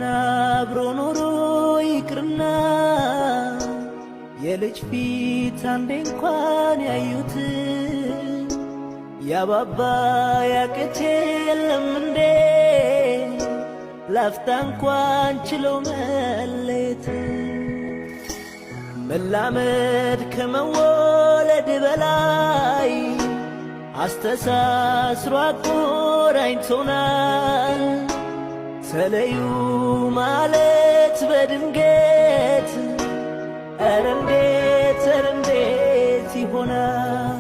እንኳን አብሮ ኖሮ ይቅርና የልጅ ፊት አንዴ እንኳን ያዩት ያባባ ያቅት የለም እንዴ ላፍታ እንኳን ችለው መለየት መላመድ ከመወለድ በላይ አስተሳስሮ አቆራኝቶናል ተለዩ ማለት በድንገት ኧረ እንዴት ይሆናል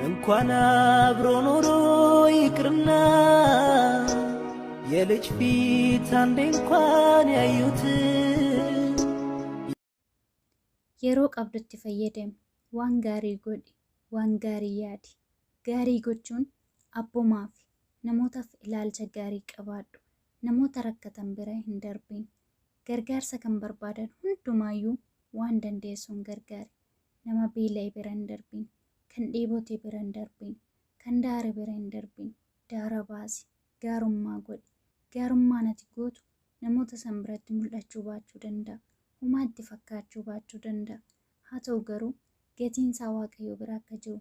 እንኳን አብሮ ኖሮ ይቅርና የልጅ ፊት አንዴ እንኳን ያዩት yeroo qabdutti fayyadami waan gaarii godhi waan gaarii yaadi gaarii gochuun abboomaaf namootaaf ilaalcha gaarii qabaadhu namoota rakkatan bira hin darbiin gargaarsa kan barbaadan hundumaayyuu waan dandeessuun gargaari nama beela'e bira hin darbiin kan dheebote bira hin darbiin kan daare bira hin darbiin daara baasi gaarummaa godhi gaarummaan ati gootu namoota san biratti mul'achuu baachuu danda'a humaatti fakkaachuu baachuu danda'a haa ta'u garuu gatiin isaa waaqayyo bira akka jiru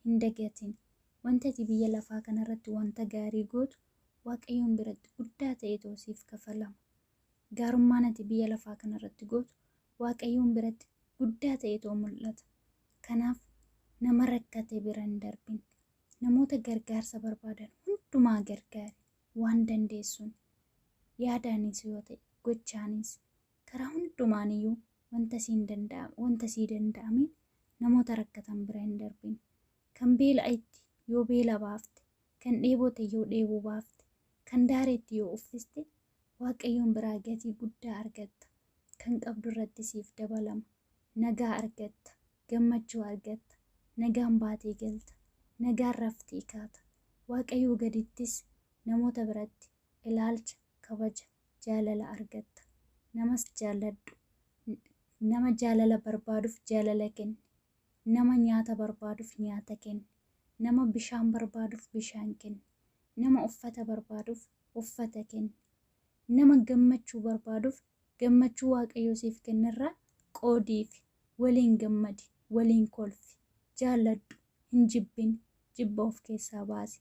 hin dagatin wanta ati biyya lafaa kanarratti wanta gaarii gootu waaqayyoon biratti guddaa ta'e toosiif kafalama gaarummaan ati biyya lafaa kanarratti gootu waaqayyoon biratti guddaa ta'e too mul'ata kanaaf nama rakkate bira hin darbin namoota gargaarsa barbaadan hundumaa gargaari waan dandeessuun yaadaanis yoo ta'e gochaanis karaa hundumaaniyyuu wanta sii danda'amiin namoota rakkatan bira hin darbin kan beela'etti yoo beela baafte kan dheebote yoo dheebuu baafte kan daaretti yoo uffiste waaqayyoon biraa gatii guddaa argatta kan qabdu irratti siif dabalama nagaa argatta gammachuu argatta nagaan baatee galta nagaan raftee kaata waaqayyoo gadittis namoota biratti ilaalcha kabaja jaalala argatta namas jaaladhu nama jaalala barbaaduuf jaalala kenni nama nyaata barbaaduuf nyaata kenni nama bishaan barbaaduuf bishaan kenni nama uffata barbaaduuf uffata kenni nama gammachuu barbaaduuf gammachuu waaqayyoo siif kennirraa qoodiif waliin gammadi waliin kolfi jaaladhu hin jibbin jibba of keessaa baasi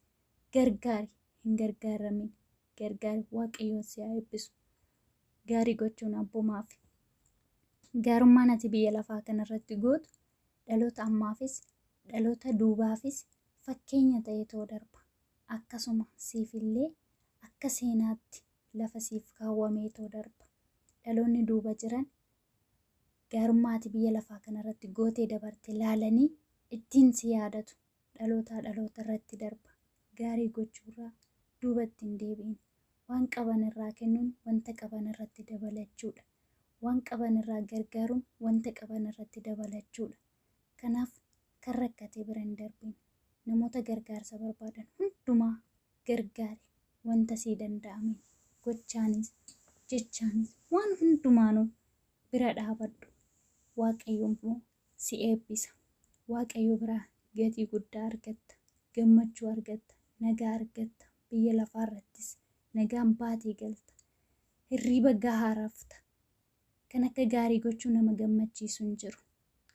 gargaari hin gargaaramin gargaari waaqayyoon si haa eebbisu gaarii gochuun abboomaaf gaarummaan ati biyya lafaa kanarratti gootu dhaloota ammaafis dhaloota duubaafis fakkeenya ta'ee darba akkasuma siifillee akka seenaatti lafa siif kaawwamee darba dhaloonni duuba jiran gaarummaa ati biyya lafaa kanarratti gootee dabarte laalanii ittiin si yaadatu dhaloota irratti darba gaarii gochuurraa duubatti hin deebiin waan qaban irraa kennuun wanta qaban irratti dabalachuudha waan qaban irraa gargaaruun wanta qaban irratti dabalachuudha kanaaf kan rakkate bira hin darbiin namoota gargaarsa barbaadan hundumaa gargaari wanta sii danda'amiin gochaanis jechaanis waan hundumaanuu bira dhaabadhu waaqayyoon si eebbisa waaqayyo biraa gatii guddaa argatta gammachuu argatta nagaa argatta biyya lafaa irrattis nagaan baatee galta hirriba gahaa rafta kan akka gaarii gochuu nama gammachiisu hin jiru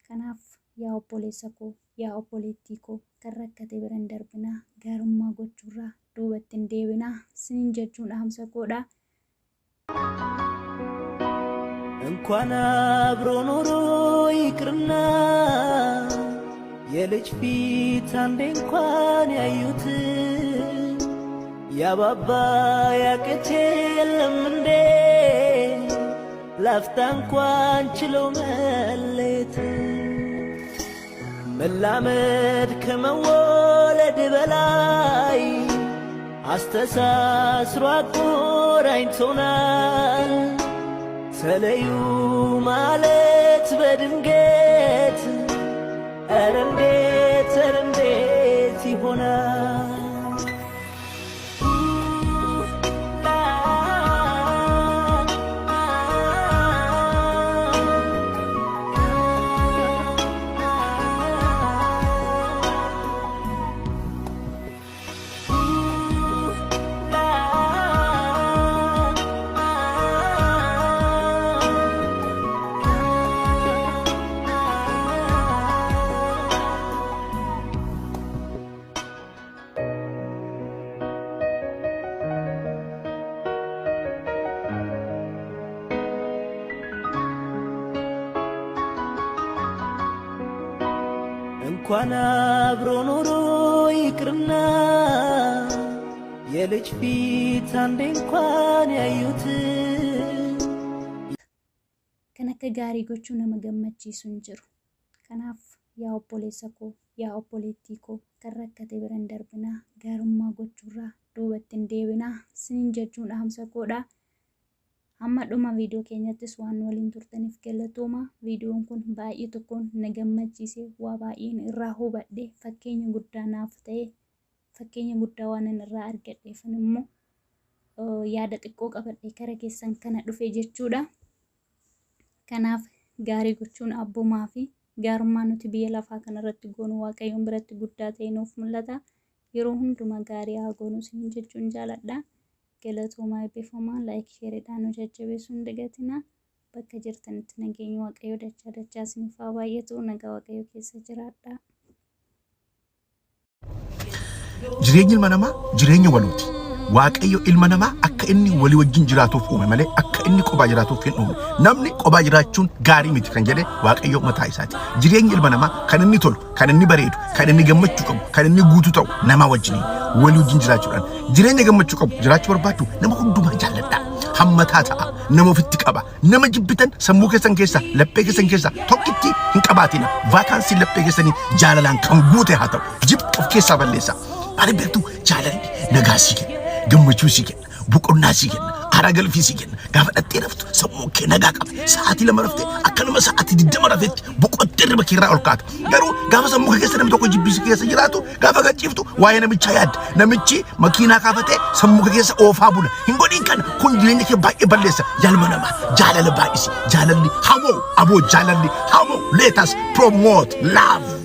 kanaaf yaa obboleessa koo yaa obboleettii koo kan rakkate bira hin darbinaa gaarummaa gochuurraa duubatti hin deebinaa sinin jechuun dhaamsa koodha እንኳን አብሮ ኖሮ ይቅርና የልጅ ፊት አንዴ እንኳን ያዩት ያባባ ያቅት የለም እንዴ ላፍታ እንኳን ችለው መለየት ቤት መላመድ ከመወለድ በላይ አስተሳስሮ አቆራኝቶናል። ተለዩ ማለት በድንገት ኧረ እንዴት ይሆናል? እንኳን አብሮ ኖሮ ይቅርና የልጅ ፊት አንዴ እንኳን ያዩት ከነከ ጋሪ ጎቹ ነመገመቺሱን ጅሩ ከናፍ ያ ኦፖሌሰኮ ያ ኦፖሌቲኮ ከረከተ ብረን ደርብና ጋሩማ ጎቹራ ዱበትን ዴብና ስንጀቹን አምሰኮዳ amma dhuma viidiyoo keenyattis waan waliin turtaniif galatooma. Viidiyoon kun baay'ee tokkoon na gammachiise, waa baay'een irraa hubadhe, fakkeenya guddaa naaf ta'e, fakkeenya guddaa waan irraa argadheefan immoo yaada xiqqoo qabadhe kara keessan kana dhufe jechuudha. Kanaaf gaarii gochuun abboomaa fi gaarummaa nuti biyya lafaa kanarratti goonu waaqayyoon biratti guddaa ta'e nuuf mul'ata. Yeroo hundumaa gaarii haa goonu isin jechuun jaaladha. ገለቶማ በፈማ ላይክ ሼር ዳኑ ጀጀቤሱን ደገትና በከጀርተንት ነገኝ ዋቀዮ ደቻ ስንፋ ባየቱ ነገ ዋቀዮ ከሰ ጅራዳ jireenya ilma namaa jireenya waluuti. Waaqayyo ilma namaa akka inni walii wajjin jiraatuuf uume malee akka inni kophaa jiraatuuf hin uume. Namni kophaa jiraachuun gaarii miti kan jedhe Waaqayyo mataa isaati. Jireenya ilma namaa kan inni tolu, kan inni bareedu, kan inni gammachuu qabu, kan inni guutuu ta'u nama wajjin walii wajjin jiraachuudhaan jireenya gammachuu qabu jiraachuu barbaadu nama hundumaa jaalladha. Hammataa ta'a, nama ofitti qaba. Nama jibbitan sammuu keessan keessa, laphee keessan keessa tokkitti hin qabaatina. Vaakaansii laphee keessanii jaalalaan kan guute haa ta'u jibba of keessaa balleessa. Ani beektu jaalalli nagaa sii kenna, gammachuu sii kenna, boqonnaa sii kenna, haraa galfii sii kenna. Gaafa dhattee raftu sammuu kee nagaa qaba. Sa'aatii lama raftee akka nama sa'aatii 20 rafetti boqottee irra bakkeerraa ol kaata. Garuu gaafa sammuu keessa namni tokko jibbisi keessa jiraatu gaafa gachiiftu waa'ee namichaa yaadda. Namichi makiinaa kaafatee sammuu keessa oofaa bula. Hin godhiin kana kun jireenya kee baay'ee balleessa. Ilma namaa jaalala baay'isi. Jaalalli hamoo aboo jaalalli hamoo. Let us promote love.